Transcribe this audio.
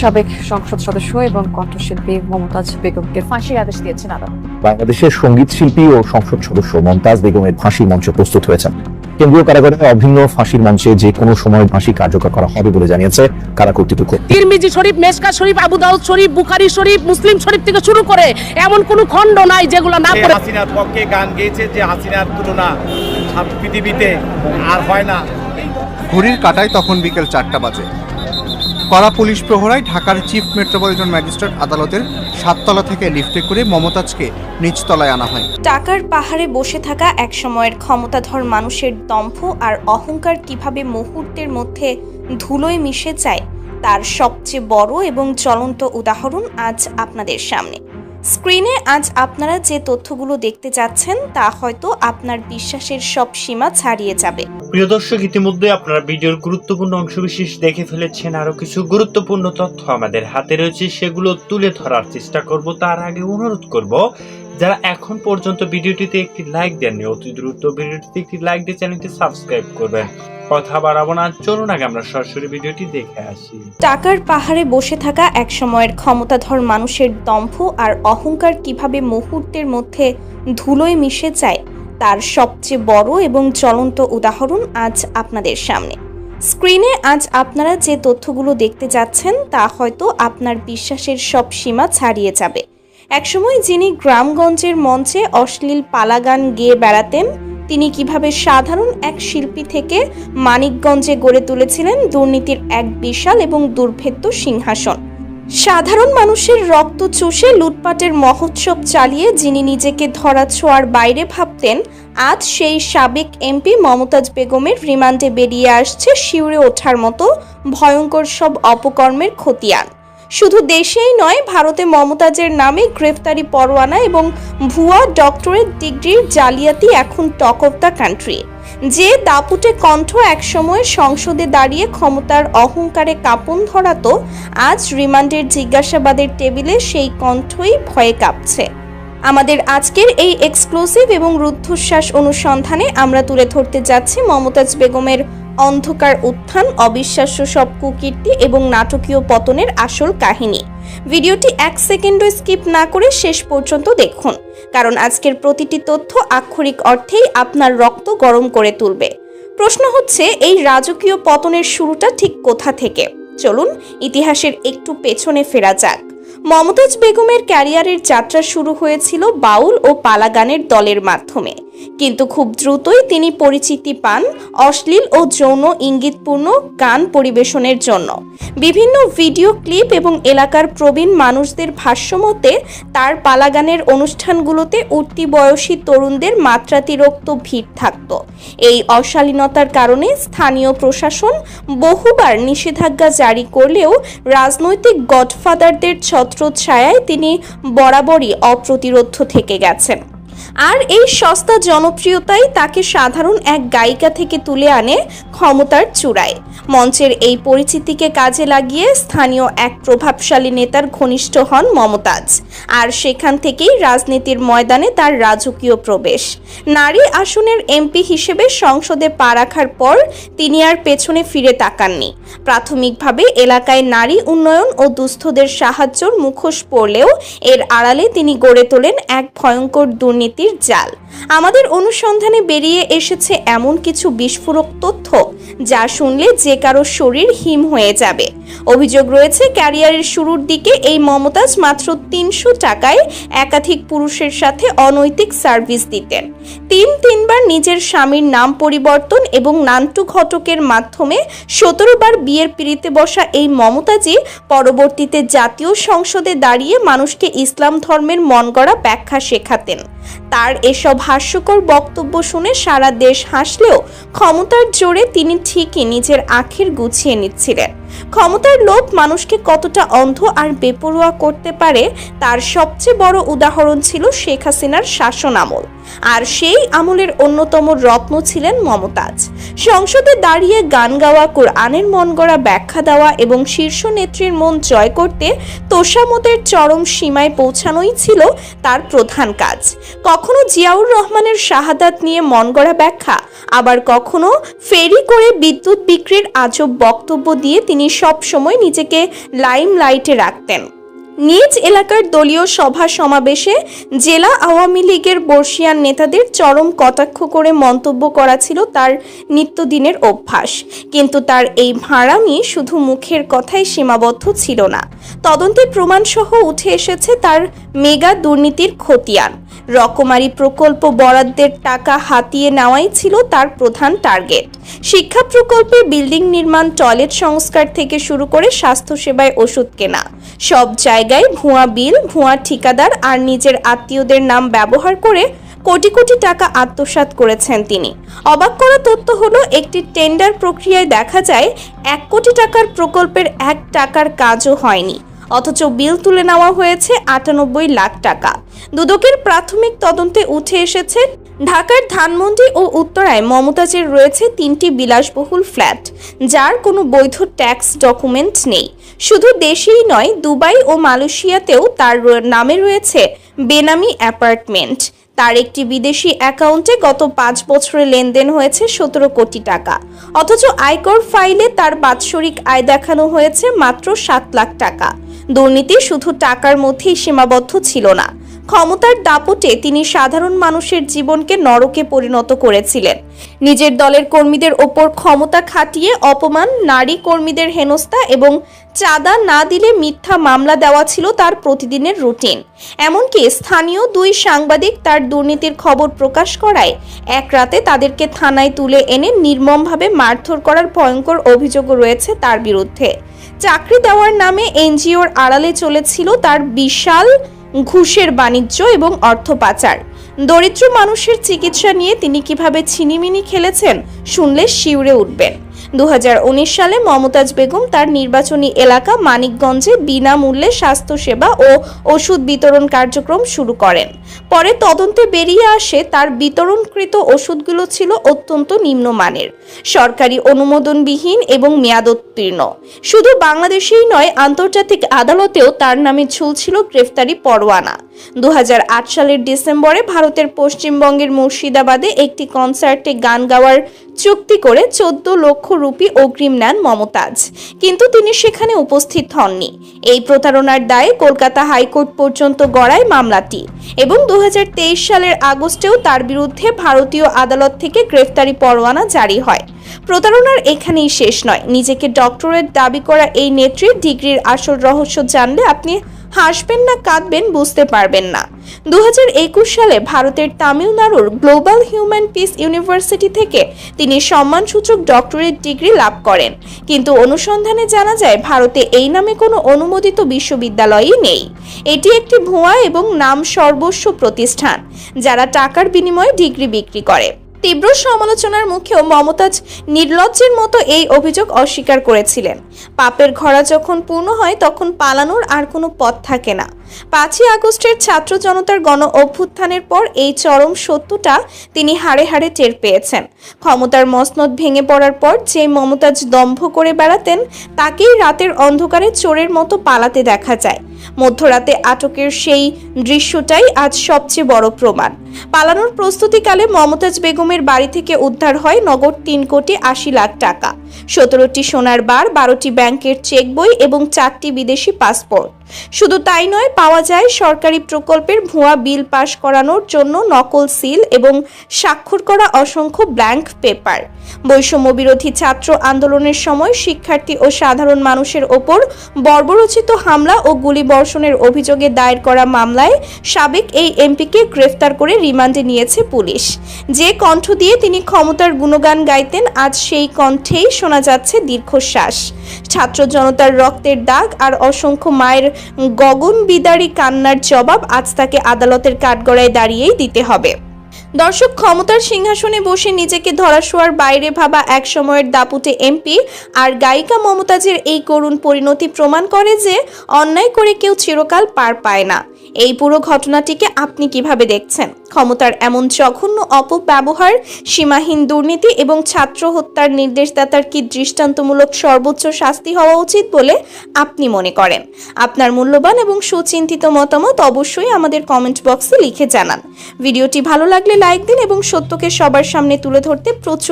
সাবেক সংসদ সদস্য এবং কণ্ঠশিল্পী মমতাজ বেগমকে ফাঁসির আদেশ দিয়েছেন আদালত। বাংলাদেশের সঙ্গীত শিল্পী ও সংসদ সদস্য মমতাজ বেগমের ফাঁসির মঞ্চ প্রস্তুত হয়েছেন। কেন্দ্রীয় কারাগারে অভিন্ন ফাঁসির মঞ্চে যে কোনো সময় ফাঁসি কার্যকর করা হবে বলে জানিয়েছে কারা কর্তৃপক্ষ। তিরমিজি শরীফ, মেশকা শরীফ, আবু দাউদ শরীফ, বুখারী শরীফ, মুসলিম শরীফ থেকে শুরু করে এমন কোন খণ্ড নাই যেগুলো না পড়ে। হাসিনার পক্ষে গান গেয়েছে যে হাসিনার তুলনা পৃথিবীতে আর হয় না। ঘড়ির কাঁটায় তখন বিকেল 4টা বাজে। কড়া পুলিশ প্রহরায় ঢাকার চিফ মেট্রোপলিটন ম্যাজিস্ট্রেট আদালতের 7তলা থেকে লিফটে করে মমতাজকে নিচতলায় আনা হয়। টাকার পাহাড়ে বসে থাকা এক সময়ের ক্ষমতাধর মানুষের দম্ভ আর অহংকার কিভাবে মুহূর্তের মধ্যে ধুলোয় মিশে যায় তার সবচেয়ে বড় এবং জ্বলন্ত উদাহরণ আজ আপনাদের সামনে। স্ক্রিনে আজ আপনারা যে তথ্যগুলো দেখতে যাচ্ছেন তা হয়তো আপনার বিশ্বাসের সব সীমা ছাড়িয়ে যাবে। প্রিয় দর্শক, ইতিমধ্যে আপনারা ভিডিওর গুরুত্বপূর্ণ অংশবিশেষ দেখে ফেলেছেন। আরো কিছু গুরুত্বপূর্ণ তথ্য আমাদের হাতে রয়েছে, সেগুলো তুলে ধরার চেষ্টা করব। তার আগে অনুরোধ করব, যারা এখন পর্যন্ত ভিডিওটিতে একটি লাইক দেননি, অতি দ্রুত ভিডিওটিতে একটি লাইক দিয়ে চ্যানেলটি সাবস্ক্রাইব করবেন। কথা বাড়াবো না, চলুন আগে আমরা সরাসরি ভিডিওটি দেখে আসি। টাকার পাহাড়ে বসে থাকা এক সময়ের ক্ষমতাধর মানুষের দম্ভ আর অহংকার কিভাবে মুহূর্তের মধ্যে ধুলোয় মিশে যায় তার সবচেয়ে বড় এবং জ্বলন্ত উদাহরণ আজ আপনাদের সামনে। স্ক্রিনে আজ আপনারা যে তথ্যগুলো দেখতে যাচ্ছেন তা হয়তো আপনার বিশ্বাসের সব সীমা ছাড়িয়ে যাবে। একসময় যিনি গ্রামগঞ্জের মঞ্চে অশ্লীল পালাগান গেয়ে বেড়াতেন, তিনি কিভাবে সাধারণ এক শিল্পী থেকে মানিকগঞ্জে গড়ে তুলেছিলেন দুর্নীতির এক বিশাল এবং দুর্ভেদ্য সিংহাসন। সাধারণ মানুষের রক্ত চুষে লুটপাটের মহোৎসব চালিয়ে যিনি নিজেকে ধরাছোঁয়ার বাইরে ভাবতেন, আজ সেই সাবেক এমপি মমতাজ বেগমের রিমান্ডে বেরিয়ে আসছে শিউরে ওঠার মতো ভয়ঙ্কর সব অপকর্মের খতিয়ান। শুধু দেশেই নয়, ভারতে মমতাজের নামে গ্রেফতারি পরোয়ানা এবং ভুয়া ডক্টরেট ডিগ্রির জালিয়াতি এখন টক অফ দ্য কান্ট্রি। যে দাপুটে কণ্ঠ একসময় সংসদে দাঁড়িয়ে ক্ষমতার অহংকারে কাঁপন ধরাতো, আজ রিমান্ডের জিজ্ঞাসাবাদের টেবিলে সেই কণ্ঠই ভয়ে কাঁপছে। আমাদের আজকের এই এক্সক্লুসিভ এবং রুদ্ধশ্বাস অনুসন্ধানে আমরা তুলে ধরতে যাচ্ছি মমতাজ বেগমের অন্ধকার উত্থান, অবিশ্বাস্য সব কুকীর্তি এবং নাটকীয় পতনের আসল কাহিনী। ভিডিওটি 1 সেকেন্ডও স্কিপ না করে শেষ পর্যন্ত দেখুন, কারণ আজকের প্রতিটি তথ্য আক্ষরিক অর্থেই আপনার রক্ত গরম করে তুলবে। প্রশ্ন হচ্ছে, এই রাজকীয় পতনের শুরুটা ঠিক কোথা থেকে? চলুন ইতিহাসের একটু পেছনে ফেরা যাক। মমতাজ বেগমের ক্যারিয়ারের যাত্রা শুরু হয়েছিল বাউল ও পালাগানের দলের মাধ্যমে, কিন্তু খুব দ্রুতই তিনি পরিচিতি পান অশ্লীল ও যৌন ইঙ্গিতপূর্ণ গান পরিবেশনের জন্য। বিভিন্ন ভিডিও ক্লিপ এবং এলাকার প্রবীণ মানুষদের ভাষ্যমতে তার পালাগানের অনুষ্ঠানগুলোতে উঠতি বয়সী তরুণদের মাত্রাতিরিক্ত ভিড় থাকত। এই অশালীনতার কারণে স্থানীয় প্রশাসন বহুবার নিষেধাজ্ঞা জারি করলেও রাজনৈতিক গডফাদারদের ছত্রছায়ায় তিনি বরাবরই অপ্রতিরোধ থেকে গেছেন। আর এই সস্তা জনপ্রিয়তাই তাকে সাধারণ এক গায়িকা থেকে তুলে আনে ক্ষমতার চূড়ায়। মঞ্চের এই পরিচিতিকে কাজে লাগিয়ে স্থানীয় এক প্রভাবশালী নেতার ঘনিষ্ঠ হন মমতাজ, আর সেখান থেকেই রাজনীতির ময়দানে তার রাজকীয় প্রবেশ। নারী আসনের এমপি হিসেবে সংসদে পা রাখার পর তিনি আর পেছনে ফিরে তাকাননি। প্রাথমিকভাবে এলাকায় নারী উন্নয়ন ও দুস্থদের সাহায্যের মুখোশ পড়লেও এর আড়ালে তিনি গড়ে তোলেন এক ভয়ঙ্কর দুর্নীতির জাল। আমাদের অনুসন্ধানে বেরিয়ে এসেছে এমন কিছু বিস্ফোরক তথ্য যা শুনলে যে কারো শরীর হিম হয়ে যাবে। অভিযোগ রয়েছে, ক্যারিয়ারের শুরুর দিকে এই মমতাজ মাত্র 300 টাকায় একাধিক পুরুষের সাথে অনৈতিক সার্ভিস দিতেন। তিনবার নিজের স্বামীর নাম পরিবর্তন এবং নান্টু ঘটকের মাধ্যমে 17 বার বিয়ের পিড়িতে বসা এই মমতাজই পরবর্তীতে জাতীয় সংসদে দাঁড়িয়ে মানুষকে ইসলাম ধর্মের মনগড়া ব্যাখ্যা শেখাতেন। তার এসব হাস্যকর বক্তব্য শুনে সারা দেশ হাসলেও ক্ষমতার জোরে তিনি ঠিকই নিজের আখের গুছিয়ে নিচ্ছিলেন। ক্ষমতার লোভ মানুষকে কতটা অন্ধ আর বেপরোয়া করতে পারে তার সবচেয়ে বড় উদাহরণ ছিল শেখ হাসিনার শাসন আমল। আর সেই আমলের অন্যতম রত্ন ছিলেন মমতাজ। সংসদে দাঁড়িয়ে গান গাওয়া, কোরআনের মন গড়া ব্যাখ্যা দেওয়া এবং শীর্ষ নেত্রীর মন জয় করতে তোষামতের চরম সীমায় পৌঁছানোই ছিল তার প্রধান কাজ। কখনো জিয়াউর রহমানের শাহাদাত নিয়ে মন গড়া ব্যাখ্যা, আবার কখনো ফেরি করে বিদ্যুৎ বিক্রির আজব বক্তব্য দিয়ে তিনি সব সময় নিজেকে লাইমলাইটে রাখতেন। নিজ এলাকার দলীয় সভা সমাবেশে জেলা আওয়ামী লীগের বর্ষিয়ান নেতাদের চরম কটাক্ষ করে মন্তব্য করা ছিল তার নিত্যদিনের অভ্যাস। কিন্তু তার এই ভাড়ামি শুধু মুখের কথাই সীমাবদ্ধ ছিল না। তদন্তের প্রমাণসহ উঠে এসেছে তার মেগা দুর্নীতির খতিয়ান। রকমারি প্রকল্প বরাদ্দের টাকা হাতিয়ে নেওয়াই ছিল তার প্রধান টার্গেট। শিক্ষা প্রকল্পে বিল্ডিং নির্মাণ, টয়লেট সংস্কার থেকে শুরু করে স্বাস্থ্যসেবায় ওষুধ কেনা, সব জায়গায় ভুয়া বিল, ভুয়া ঠিকাদার আর নিজের আত্মীয়দের নাম ব্যবহার করে কোটি কোটি টাকা আত্মসাৎ করেছেন তিনি। অবাক করা তথ্য হলো, একটি টেন্ডার প্রক্রিয়ায় দেখা যায় 1 কোটি টাকার প্রকল্পের 1 টাকার কাজও হয়নি, অথচ বিল তুলে নেওয়া হয়েছে 98 লাখ টাকা। দুদকের প্রাথমিক তদন্তে উঠে এসেছে ঢাকার ধানমন্ডি ও উত্তরায় মমতাজের রয়েছে 3টি বিলাসবহুল ফ্ল্যাট, যার কোনো বৈধ ট্যাক্স ডকুমেন্ট নেই। শুধু দেশেই নয়, দুবাই ও মালয়েশিয়াতেও তার নামে রয়েছে বেনামি অ্যাপার্টমেন্ট। তার একটি বিদেশি অ্যাকাউন্টে গত 5 বছরে লেনদেন হয়েছে 17 কোটি টাকা, অথচ আয়কর ফাইলে তার বাৎসরিক আয় দেখানো হয়েছে মাত্র 7 লাখ টাকা। দুর্নীতি শুধু টাকার মধ্যেই সীমাবদ্ধ ছিল না, ক্ষমতার দাপটে তিনি সাধারণ মানুষের জীবনকে নরকে পরিণত করেছিলেন। নিজের দলের কর্মীদের ওপর ক্ষমতা খাটিয়ে অপমান, নারী কর্মীদের হেনস্থা এবং চাঁদা না দিলে মিথ্যা মামলা দেওয়া ছিল তার প্রতিদিনের রুটিন। এমনকি স্থানীয় 2 সাংবাদিক তার দুর্নীতির খবর প্রকাশ করায় এক রাতে তাদেরকে থানায় তুলে এনে নির্মমভাবে মারধর করার ভয়ঙ্কর অভিযোগও রয়েছে তার বিরুদ্ধে। চাকরি দেওয়ার নামে এনজিওর আড়ালে চলেছিল তার বিশাল ঘুষের বাণিজ্য এবং অর্থ পাচার। দরিদ্র মানুষের চিকিৎসা নিয়ে তিনি কিভাবে ছিনিমিনি খেলেছেন শুনলে শিউরে উঠবেন। 2019 সালে মমতাজ বেগম তার নির্বাচনী এলাকা মানিকগঞ্জে বিনামূল্যে স্বাস্থ্যসেবা ও ওষুধ বিতরণ কার্যক্রম শুরু করেন। পরে তদন্তে বেরিয়ে আসে তার বিতরণকৃত ওষুধগুলো ছিল অত্যন্ত নিম্নমানের, সরকারি অনুমোদনবিহীন এবং মেয়াদোত্তীর্ণ। শুধু বাংলাদেশেই নয়, আন্তর্জাতিক আদালতেও তার নামে ঝুলছিল গ্রেফতারি পরোয়ানা। 2008 সালের ডিসেম্বরে ভারতের পশ্চিমবঙ্গের মুর্শিদাবাদে একটি কনসার্টে গান গাওয়ার চুক্তি করে 14 লক্ষ রুপি অগ্রিম নেন মমতাজ, কিন্তু তিনি সেখানে উপস্থিত হননি। এই প্রতারণার দায়ে কলকাতা হাইকোর্ট পর্যন্ত গড়ায় মামলাটি এবং 2023 সালের আগস্টেও তার বিরুদ্ধে ভারতীয় আদালত থেকে গ্রেফতারি পরোয়ানা জারি হয়। প্রতারণার এখানেই শেষ নয়। নিজেকে ডক্টরেট দাবি করা এই নেত্রীর ডিগ্রির আসল রহস্য জানলে আপনি হাসবেন না কাঁদবেন বুঝতে পারবেন না। 2021 সালে ভারতের তামিলনাড়ুর গ্লোবাল হিউম্যান পিস ইউনিভার্সিটি থেকে তিনি সম্মানসূচক ডক্টরেট ডিগ্রি লাভ করেন, কিন্তু অনুসন্ধানে জানা যায় ভারতে এই নামে কোনো অনুমোদিত বিশ্ববিদ্যালয়ই নেই। এটি একটি ভুয়া এবং নাম সর্বস্ব প্রতিষ্ঠান, যারা টাকার বিনিময়ে ডিগ্রি বিক্রি করে। তীব্র সমালোচনার মুখেও মমতাজ নির্লজ্জের মতো এই অভিযোগ অস্বীকার করেছিলেন। পাপের ঘোড়া যখন পূর্ণ হয় তখন পালানোর আর কোনো পথ থাকে না। 5ই আগস্টের ছাত্র জনতার গণ অভ্যুত্থানের পর এই চরম সত্যটা তিনি হাড়ে হাড়ে টের পেয়েছেন। ক্ষমতার মসনদ ভেঙে পড়ার পর যে মমতাজ দম্ভ করে বেড়াতেন, তাকেই রাতের অন্ধকারে চোরের মতো পালাতে দেখা যায়। মধ্যরাতে আটকের সেই দৃশ্যটাই আজ সবচেয়ে বড় প্রমাণ। পালানোর প্রস্তুতিকালে মমতাজ বেগমের বাড়ি থেকে উদ্ধার হয় নগদ 3 কোটি 80 লাখ টাকা, 17টি সোনার বার, 12টি ব্যাংকের চেক বই এবং 4টি বিদেশি পাসপোর্ট। শুধু তাই নয়, পাওয়া যায় সরকারি প্রকল্পের ভুয়া বিল পাস করানোর জন্য নকল সিল এবং স্বাক্ষর করা অসংখ্য ব্ল্যাঙ্ক পেপার। বৈষম্য বিরোধী ছাত্র আন্দোলনের সময় শিক্ষার্থী ও সাধারণ মানুষের ওপর বর্বরোচিত হামলা ও গুলিবর্ষণের অভিযোগে দায়ের করা মামলায় সাবেক এই এমপিকে গ্রেফতার করে রিমান্ডে নিয়েছে পুলিশ। যে কণ্ঠ দিয়ে তিনি ক্ষমতার গুণগান গাইতেন, আজ সেই কণ্ঠেই শোনা যাচ্ছে দীর্ঘশ্বাস। ছাত্র জনতার রক্তের দাগ আর অসংখ্য মায়ের গগন বিদারী কান্নার জবাব আজ তাকে আদালতের কাঠগড়ায় দাঁড়িয়েই দিতে হবে। দর্শক, ক্ষমতার সিংহাসনে বসে নিজেকে ধরাছোঁয়ার বাইরে ভাবা এক সময়ের দাপুটে এমপি আর গায়িকা মমতাজের এই করুণ পরিণতি প্রমাণ করে যে অন্যায় করে কেউ চিরকাল পার পায় না। এই পুরো ঘটনাটিকে আপনি কিভাবে দেখছেন? ক্ষমতার এমন জঘন্য অপব্যবহার, সীমাহীন দুর্নীতি এবং ছাত্র হত্যার নির্দেশদাতার কি দৃষ্টান্তমূলক সর্বোচ্চ শাস্তি হওয়া উচিত বলে আপনি মনে করেন? আপনার মূল্যবান এবং সুচিন্তিত মতামত অবশ্যই আমাদের কমেন্ট বক্সে লিখে জানান। ভিডিওটি ভালো লাগলে লাইক দিন এবং সত্যকে সবার সামনে তুলে ধরতে প্রচুর